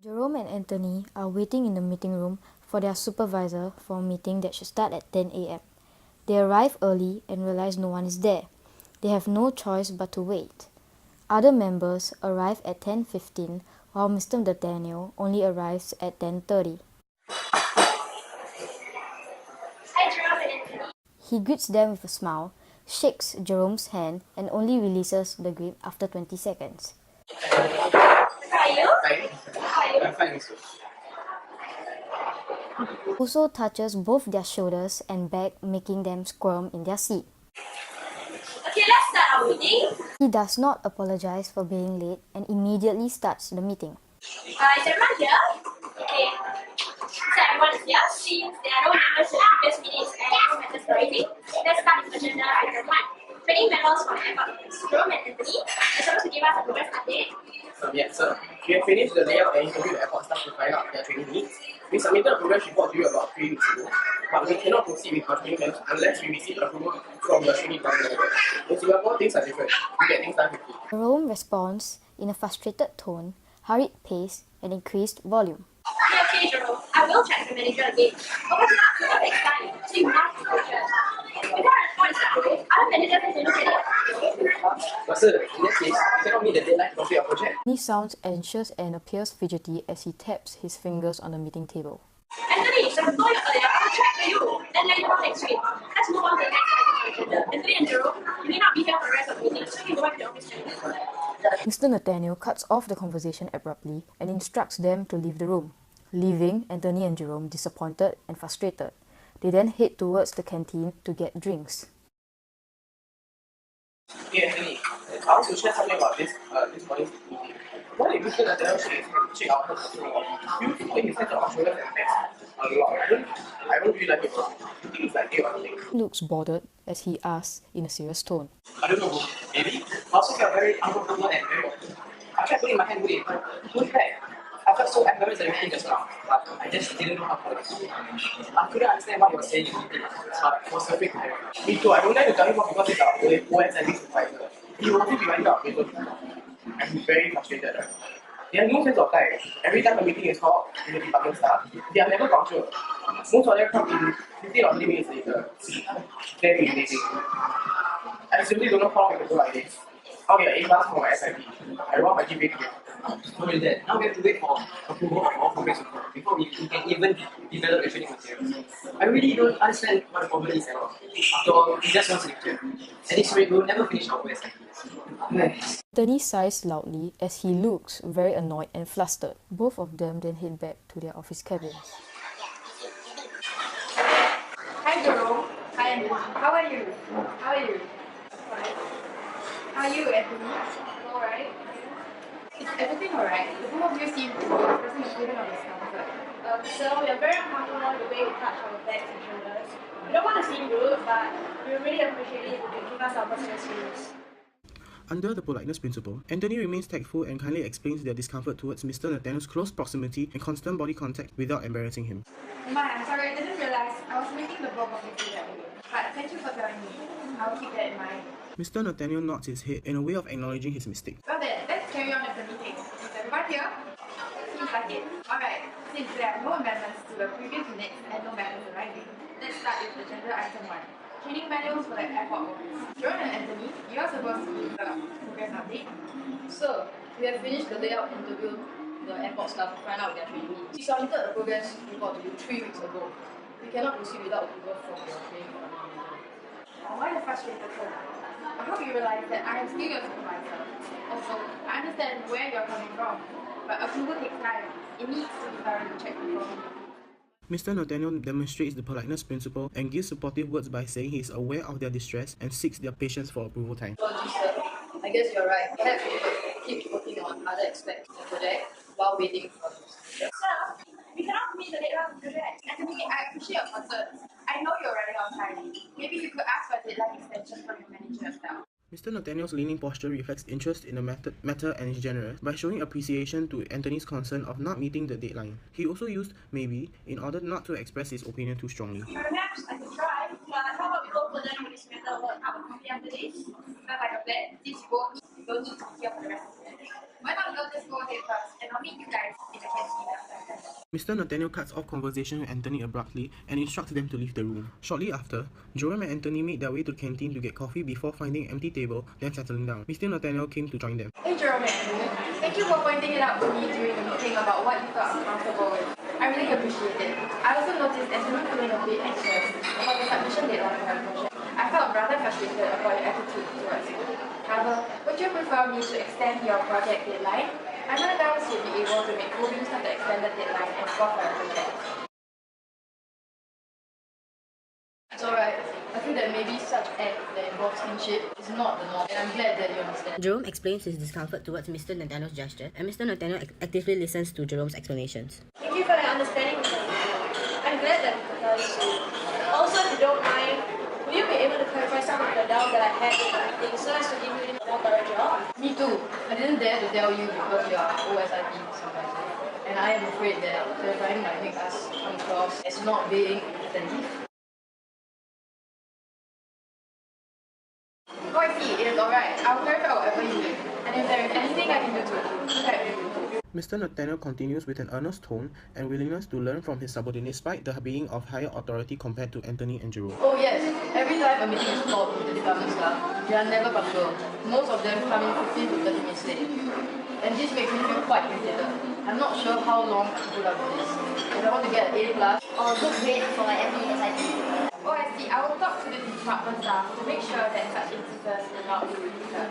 Jerome and Anthony are waiting in the meeting room for their supervisor for a meeting that should start at 10 a.m. They arrive early and realize no one is there. They have no choice but to wait. Other members arrive at 10:15 while Mr. Nathaniel only arrives at 10:30. Hi Jerome and Anthony. He greets them with a smile, shakes Jerome's hand and only releases the grip after 20 seconds. How are you? I'm fine, sir. Also touches both their shoulders and back, making them squirm in their seat. Okay, let's start our meeting. He does not apologize for being late and immediately starts the meeting. Is everyone here? Okay. So everyone is here. Since there are no members in the previous meetings and no matters for meeting, let's start with agenda item 1. Training manuals for airport. Jerome and Anthony are supposed to give us a progress update. Yes, sir. We have finished the layout and interviewed the airport staff to find out their training needs. We submitted a progress report to you about 3 weeks ago, but we cannot proceed with our training plans unless we receive approval from your training coordinator. In Singapore, things are different. We get things done quickly. Jerome responds in a frustrated tone, hurried pace, and increased volume. Okay, Jerome. I will check the manager again. Over here, it will take time, so you must be patient. Before a report is approved, other managers have to look at it. But sir, in that case, we cannot meet the deadline to complete our project. He sounds anxious and appears fidgety as he taps his fingers on the meeting table. Anthony, so I told you earlier, I'll check for you. Then let you know next week. Let's move on to the next item on the agenda. Anthony and Jerome, you may not be here for the rest of the meeting, so you can go back to the office channel. Mr. Nathaniel cuts off the conversation abruptly and instructs them to leave the room, leaving Anthony and Jerome disappointed and frustrated. They then head towards the canteen to get drinks. Hey Anthony, I want to share something about this morning's meeting. What if Mr. Nathaniel check out her control? You put his hands on our shoulders and backs a lot. I don't really like it. I think it's like gay or something. He looks bothered as he asks in a serious tone. I don't know, bro. Maybe. I also felt very uncomfortable and very awkward. I tried putting my hand away, but it was back. I felt so embarrassed and everything just now, but I just didn't know how to do it. I couldn't understand what he was saying in meeting, but it was perfect. Me too, I don't like to tell him what because it's our OS and this supervisor. He will only be running out of paper. I'm very frustrated. They have no sense of time. Every time a meeting is called in the department staff, they are never punctual. Most of them come in 15 or 20 minutes later. Very irritating. I simply don't know how long I can go like this. I'll get A class for my SIP. I want my GPA to get. Not only that, now we have to wait for approval of all progress report before we can even develop the training materials. I really don't understand what the problem is at all. After all, we just want to lecture. At this rate, we'll never finish our SIP. Anthony sighs loudly as he looks very annoyed and flustered. Both of them then head back to their office cabins. Hi Jerome. Hi Anthony. How are you? How are you? Fine. How are you, Anthony? Alright. Is everything alright? The both of you seem to be expressing a feeling of discomfort. So we are very uncomfortable with the way we touch our backs and shoulders. We don't want to seem rude, but we really appreciate it if you give us our personal space. Under the politeness principle, Anthony remains tactful and kindly explains their discomfort towards Mr. Nathaniel's close proximity and constant body contact without embarrassing him. I'm sorry, I didn't realize I was making the bulk of it feel that way. But thank you for telling me. I will keep that in mind. Mr. Nathaniel nods his head in a way of acknowledging his mistake. Well then, let's carry on with the meeting. Is everyone here? Seems like it. Alright, since there are no amendments to the previous minutes and no matters arising, let's start with agenda item 1. Training manuals for the airport workers. Jerome and Anthony, you are supposed to give the progress update. Sir, we have finished the layout interview the airport staff to find out their training needs. We submitted a progress report to you 3 weeks ago. We cannot proceed without approval from your training coordinator. Why the frustrated tone? I hope you realize that I am still your supervisor. Also, I understand where you're coming from, but approval takes time. It needs to be thoroughly checked before we Mr. Nathaniel demonstrates the politeness principle and gives supportive words by saying he is aware of their distress and seeks their patience for approval time. Apologies, sir. I guess you're right. Perhaps we should keep working on other aspects of the project while waiting for the Sir, we cannot meet the deadline of the project. Anthony, I appreciate your concerns. I know you're running out of time. Maybe you could ask for a deadline extension from your manager as well. Mr. Nathaniel's leaning posture reflects interest in the matter and is generous by showing appreciation to Anthony's concern of not meeting the deadline. He also used maybe in order not to express his opinion too strongly. Perhaps I could try, but how about we go further on this matter about our coffee after this? Sounds like a plan. Since you both don't need to be here for the rest of the day. Why not go just go ahead first and I'll meet you guys in the canteen. Mr. Nathaniel cuts off conversation with Anthony abruptly and instructs them to leave the room. Shortly after, Jerome and Anthony made their way to the canteen to get coffee before finding an empty table, then settling down. Mr. Nathaniel came to join them. Hey Jerome and Anthony, thank you for pointing it out to me during the meeting about what you felt uncomfortable with. I really appreciate it. I also noticed Anthony feeling a bit anxious about the submission deadline for my project. I felt rather frustrated about your attitude towards it. However, would you prefer me to extend your project deadline? I'm not sure you'll be able to make full use of the extended deadline and score for your project. It's alright. I feel that maybe such act that involves kinship is not the norm, and I'm glad that you understand. Jerome explains his discomfort towards Mr. Nathaniel's gesture, and Mr. Nathaniel actively listens to Jerome's explanations. Thank you for your understanding, Mr. Nathaniel. I'm glad that we could you soon. Also, if you don't mind, will you be able to clarify some of the doubts that I had in the meeting so as to give you a more thorough job? Me too. I didn't dare to tell you because you are OSIP supervisor, and I am afraid that clarifying might make us come across as not being attentive. Oh, I see. It is alright. I'll clarify whatever you need. And if there is anything I can do to help you. Mr. Nathaniel continues with an earnest tone and willingness to learn from his subordinates despite the being of higher authority compared to Anthony and Jerome. Oh yes, every time a meeting is called with the department staff, they are never punctual. Most of them come in 15 to 30 minutes late. And this makes me feel quite irritated. I'm not sure how long I can put up with this. If I want to get an A+, Or good grade for every SIP. Oh, I see. I will talk to the department staff to make sure that such instances will not be repeated.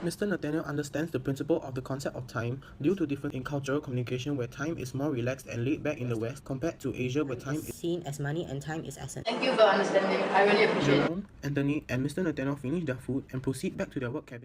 Mr. Nathaniel understands the principle of the concept of time due to difference in cultural communication where time is more relaxed and laid back in the West compared to Asia where time is Seen as money and time is essence. thank you for understanding. I really appreciate it. Jerome, Anthony, and Mr. Nathaniel finish their food and proceed back to their work cabin.